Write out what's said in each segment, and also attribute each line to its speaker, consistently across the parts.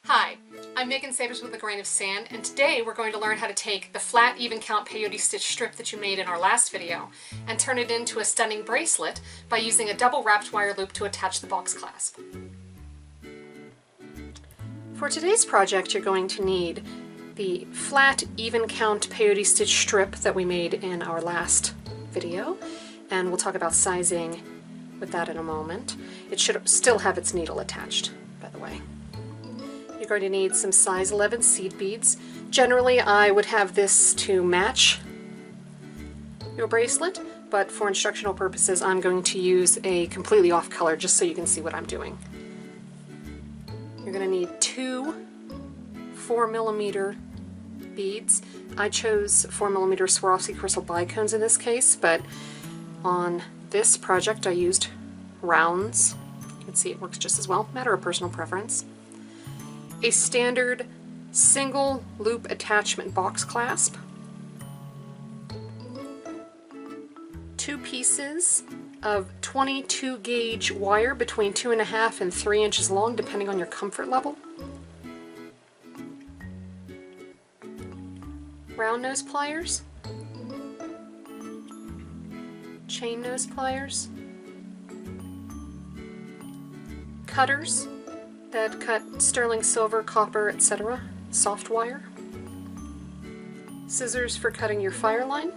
Speaker 1: Hi, I'm Megan Sabers with A Grain of Sand, and today we're going to learn how to take the flat even count peyote stitch strip that you made in our last video and turn it into a stunning bracelet by using a double wrapped wire loop to attach the box clasp. For today's project, you're going to need the flat even count peyote stitch strip that we made in our last video, and we'll talk about sizing with that in a moment. It should still have its needle attached, by the way. You're going to need some size 11 seed beads. Generally, I would have this to match your bracelet, but for instructional purposes, I'm going to use a completely off color just so you can see what I'm doing. You're going to need two 4mm beads. I chose 4mm Swarovski crystal bicones in this case, but on this project I used rounds. You can see it works just as well, matter of personal preference. A standard single loop attachment box clasp, 2 pieces of 22 gauge wire between 2.5 and 3 inches long depending on your comfort level, round nose pliers, chain nose pliers, cutters that cut sterling silver, copper, etc., soft wire, scissors for cutting your fire line,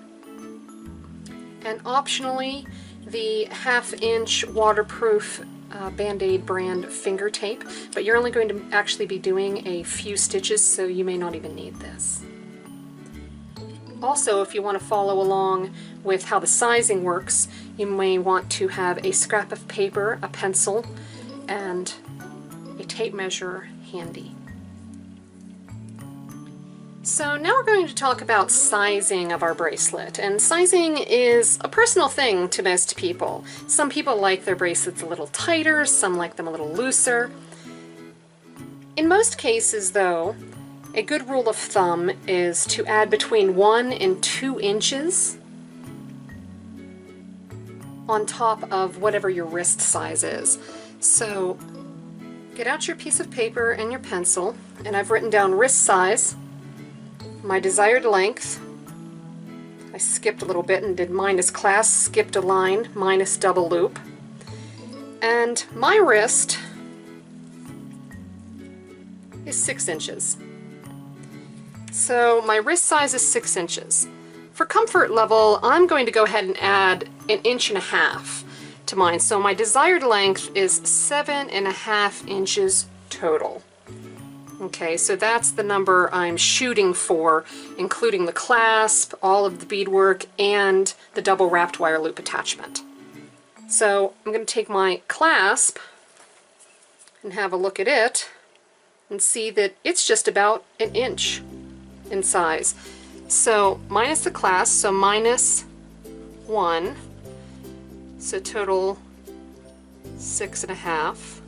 Speaker 1: and optionally the 1/2 inch waterproof Band-Aid brand finger tape, but you're only going to actually be doing a few stitches, so you may not even need this. Also, if you want to follow along with how the sizing works, you may want to have a scrap of paper, a pencil, and a tape measure handy. So now we're going to talk about sizing of our bracelet, and sizing is a personal thing to most people. Some people like their bracelets a little tighter, some like them a little looser. In most cases though, a good rule of thumb is to add between 1 and 2 inches on top of whatever your wrist size is. So get out your piece of paper and your pencil, and I've written down wrist size, my desired length. I skipped a little bit and did minus clasp, skipped a line, minus double loop. And my wrist is 6 inches. So my wrist size is 6 inches. For comfort level, I'm going to go ahead and add 1.5 inches to mine. So my desired length is 7.5 inches total. Okay, so that's the number I'm shooting for, including the clasp, all of the beadwork, and the double wrapped wire loop attachment. So I'm going to take my clasp and have a look at it and see that it's just about 1 inch in size. So minus the clasp, so minus 1. So total 6.5.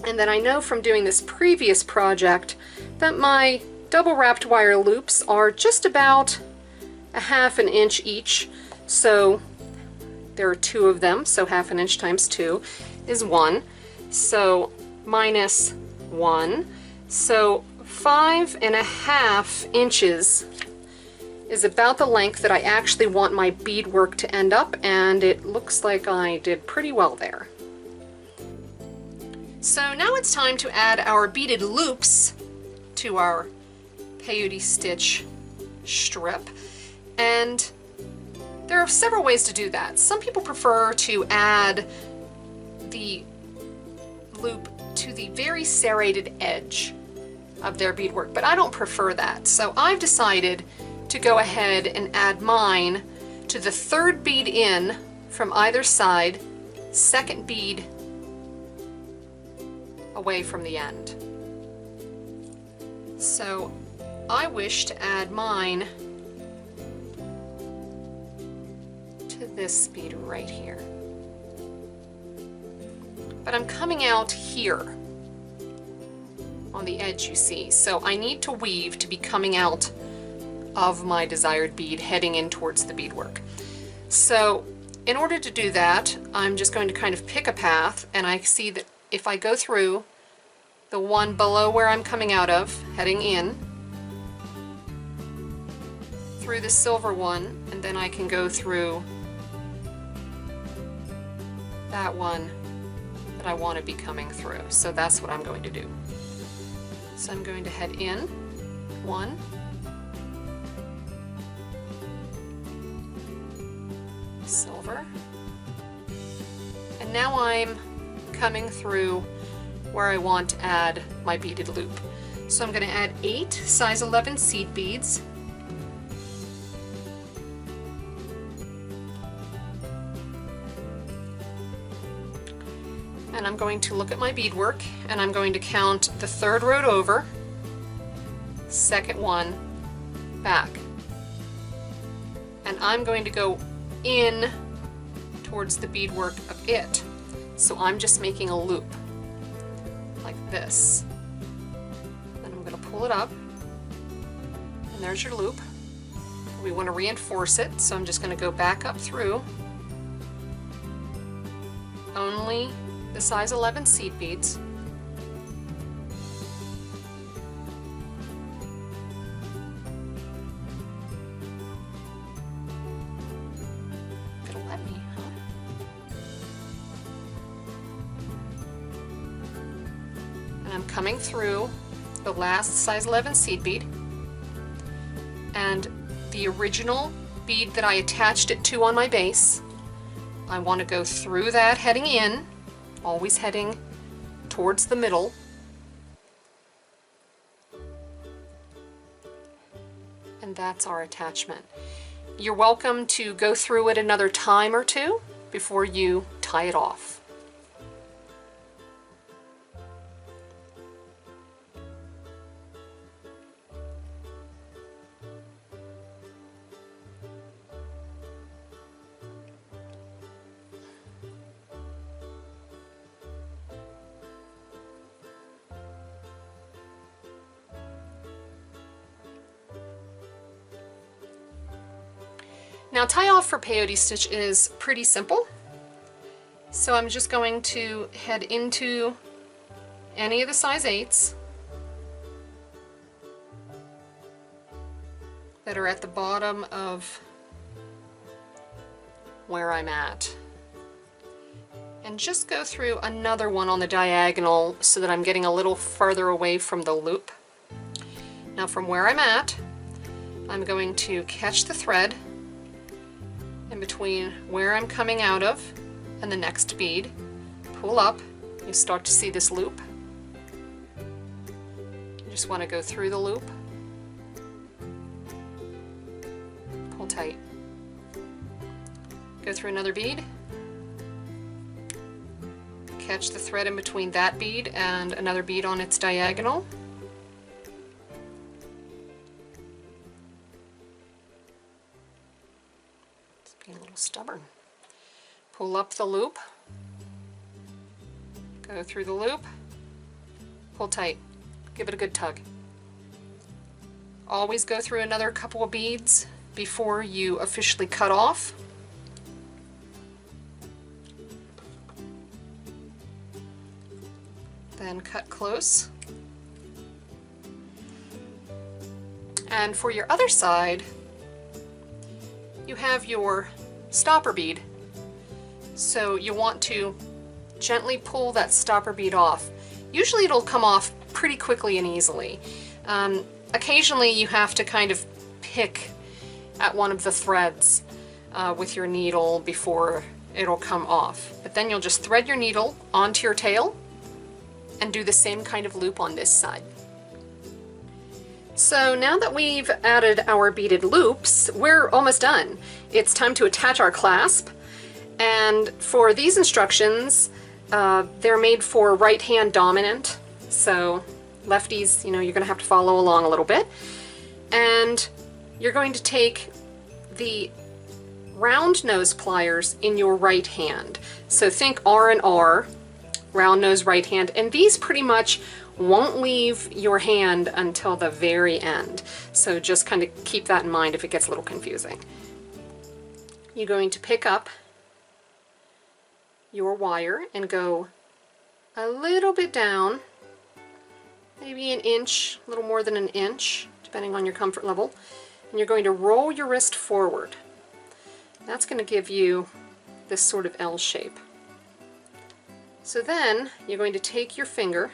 Speaker 1: And then I know from doing this previous project that my double wrapped wire loops are just about 1/2 inch each. So there are 2 of them, so 1/2 inch times 2 is 1. So minus 1. So 5.5 inches is about the length that I actually want my beadwork to end up, and it looks like I did pretty well there. So now it's time to add our beaded loops to our peyote stitch strip, and there are several ways to do that. Some people prefer to add the loop to the very serrated edge of their beadwork, but I don't prefer that. So I've decided to go ahead and add mine to the 3rd bead in from either side, 2nd bead away from the end. So I wish to add mine to this bead right here. But I'm coming out here on the edge, you see, so I need to weave to be coming out of my desired bead, heading in towards the beadwork. So in order to do that, I'm just going to kind of pick a path, and I see that if I go through the one below where I'm coming out of, heading in, through the silver one, and then I can go through that one that I want to be coming through. So that's what I'm going to do. So I'm going to head in, one, silver, and now I'm coming through where I want to add my beaded loop. So I'm going to add 8 size 11 seed beads. And I'm going to look at my beadwork, and I'm going to count the 3rd row over, 2nd one back. And I'm going to go in towards the beadwork of it. So I'm just making a loop like this. Then I'm going to pull it up, and there's your loop. We want to reinforce it, so I'm just going to go back up through only the size 11 seed beads. Gonna let me, huh? And I'm coming through the last size 11 seed bead, and the original bead that I attached it to on my base, I want to go through that heading in, always heading towards the middle. And that's our attachment. You're welcome to go through it another time or two before you tie it off. Now, tie off for peyote stitch is pretty simple. So I'm just going to head into any of the size 8s that are at the bottom of where I'm at, and just go through another one on the diagonal so that I'm getting a little further away from the loop. Now, from where I'm at, I'm going to catch the thread in between where I'm coming out of and the next bead, pull up, you start to see this loop. You just want to go through the loop, pull tight, go through another bead, catch the thread in between that bead and another bead on its diagonal, a little stubborn. Pull up the loop, go through the loop, pull tight, give it a good tug. Always go through another couple of beads before you officially cut off. Then cut close. And for your other side, you have your stopper bead. So you want to gently pull that stopper bead off. Usually it'll come off pretty quickly and easily. Occasionally you have to kind of pick at one of the threads with your needle before it'll come off. But then you'll just thread your needle onto your tail and do the same kind of loop on this side. So now that we've added our beaded loops, we're almost done. It's time to attach our clasp. And for these instructions, they're made for right hand dominant. So lefties, you know, you're gonna have to follow along a little bit. And you're going to take the round nose pliers in your right hand. So think R and R, round nose right hand, and these pretty much won't leave your hand until the very end. So just kind of keep that in mind if it gets a little confusing. You're going to pick up your wire and go a little bit down maybe an inch, a little more than an inch, depending on your comfort level. And you're going to roll your wrist forward. That's going to give you this sort of L shape. So then you're going to take your finger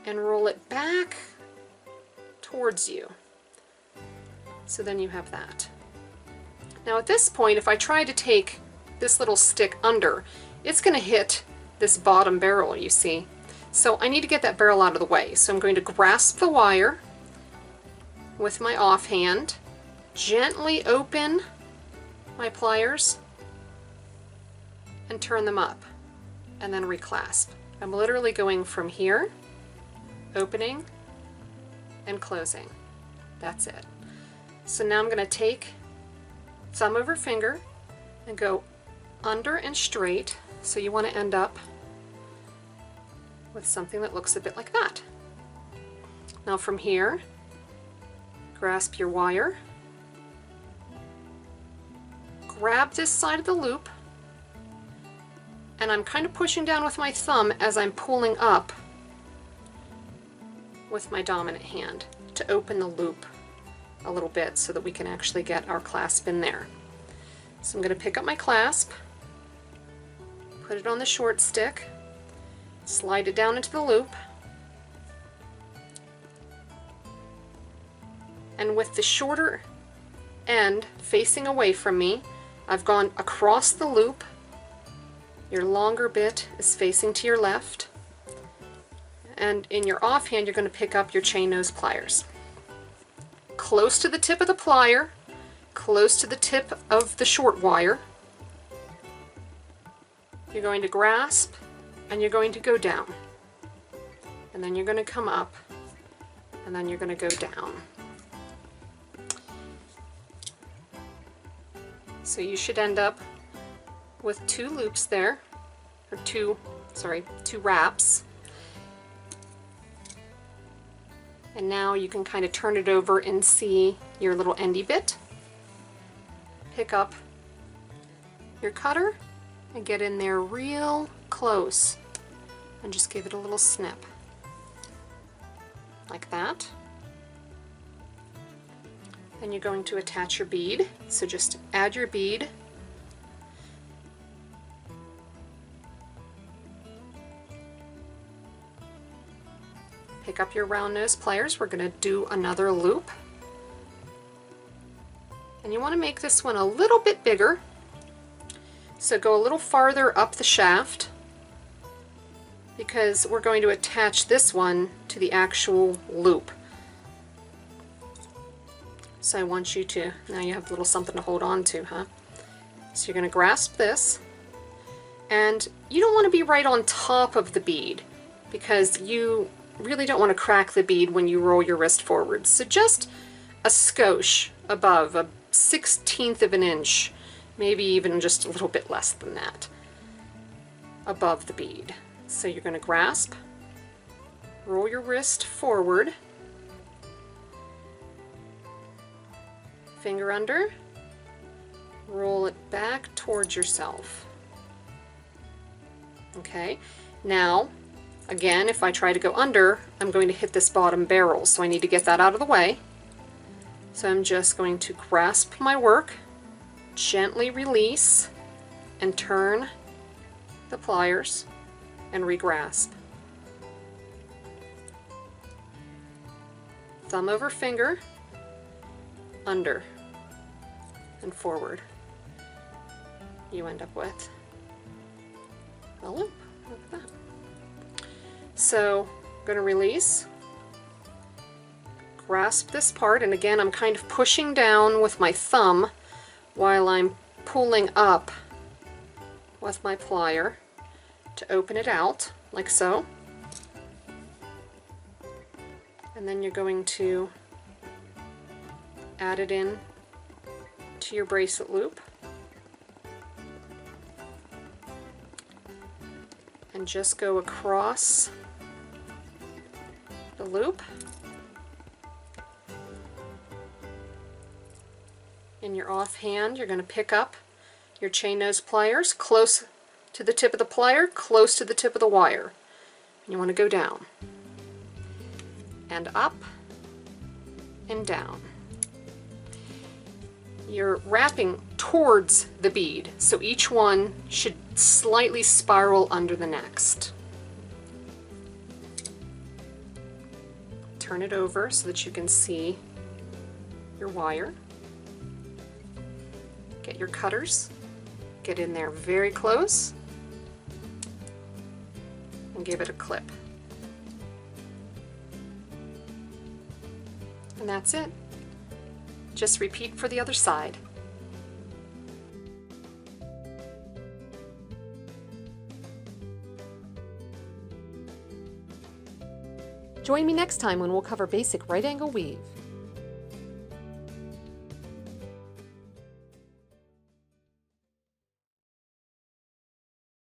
Speaker 1: and roll it back towards you. So then you have that. Now at this point, if I try to take this little stick under, it's going to hit this bottom barrel, you see. So I need to get that barrel out of the way. So I'm going to grasp the wire with my offhand, gently open my pliers, and turn them up, and then reclasp. I'm literally going from here, opening, and closing. That's it. So now I'm going to take thumb over finger and go under and straight. So you want to end up with something that looks a bit like that. Now from here, grasp your wire, grab this side of the loop, and I'm kind of pushing down with my thumb as I'm pulling up with my dominant hand to open the loop a little bit so that we can actually get our clasp in there. So I'm going to pick up my clasp, put it on the short stick, slide it down into the loop, and with the shorter end facing away from me, I've gone across the loop. Your longer bit is facing to your left, and in your offhand you're going to pick up your chain nose pliers. Close to the tip of the plier, close to the tip of the short wire, you're going to grasp and you're going to go down, and then you're going to come up, and then you're going to go down. So you should end up with two loops there, or two wraps. And now you can kind of turn it over and see your little endy bit. Pick up your cutter and get in there real close and just give it a little snip like that. Then you're going to attach your bead, so just add your bead, pick up your round nose pliers. We're going to do another loop, and you want to make this one a little bit bigger, so go a little farther up the shaft because we're going to attach this one to the actual loop. So I want you to, now you have a little something to hold on to, huh? So you're going to grasp this, and you don't want to be right on top of the bead because you really don't want to crack the bead when you roll your wrist forward. So just a skosh above, a 1/16 of an inch, maybe even just a little bit less than that, above the bead. So you're going to grasp, roll your wrist forward, finger under, roll it back towards yourself. Okay, now again, if I try to go under, I'm going to hit this bottom barrel, so I need to get that out of the way. So I'm just going to grasp my work, gently release, and turn the pliers and regrasp. Thumb over finger, under and forward. You end up with a loop. Look at that. So I'm going to release, grasp this part, and again I'm kind of pushing down with my thumb while I'm pulling up with my plier to open it out, like so. And then you're going to add it in to your bracelet loop and just go across the loop. In your offhand, you're going to pick up your chain nose pliers close to the tip of the plier, close to the tip of the wire. And you want to go down. and up and down. You're wrapping towards the bead, so each one should slightly spiral under the next. Turn it over so that you can see your wire. Get your cutters, get in there very close, and give it a clip. And that's it. Just repeat for the other side. Join me next time when we'll cover basic right angle weave.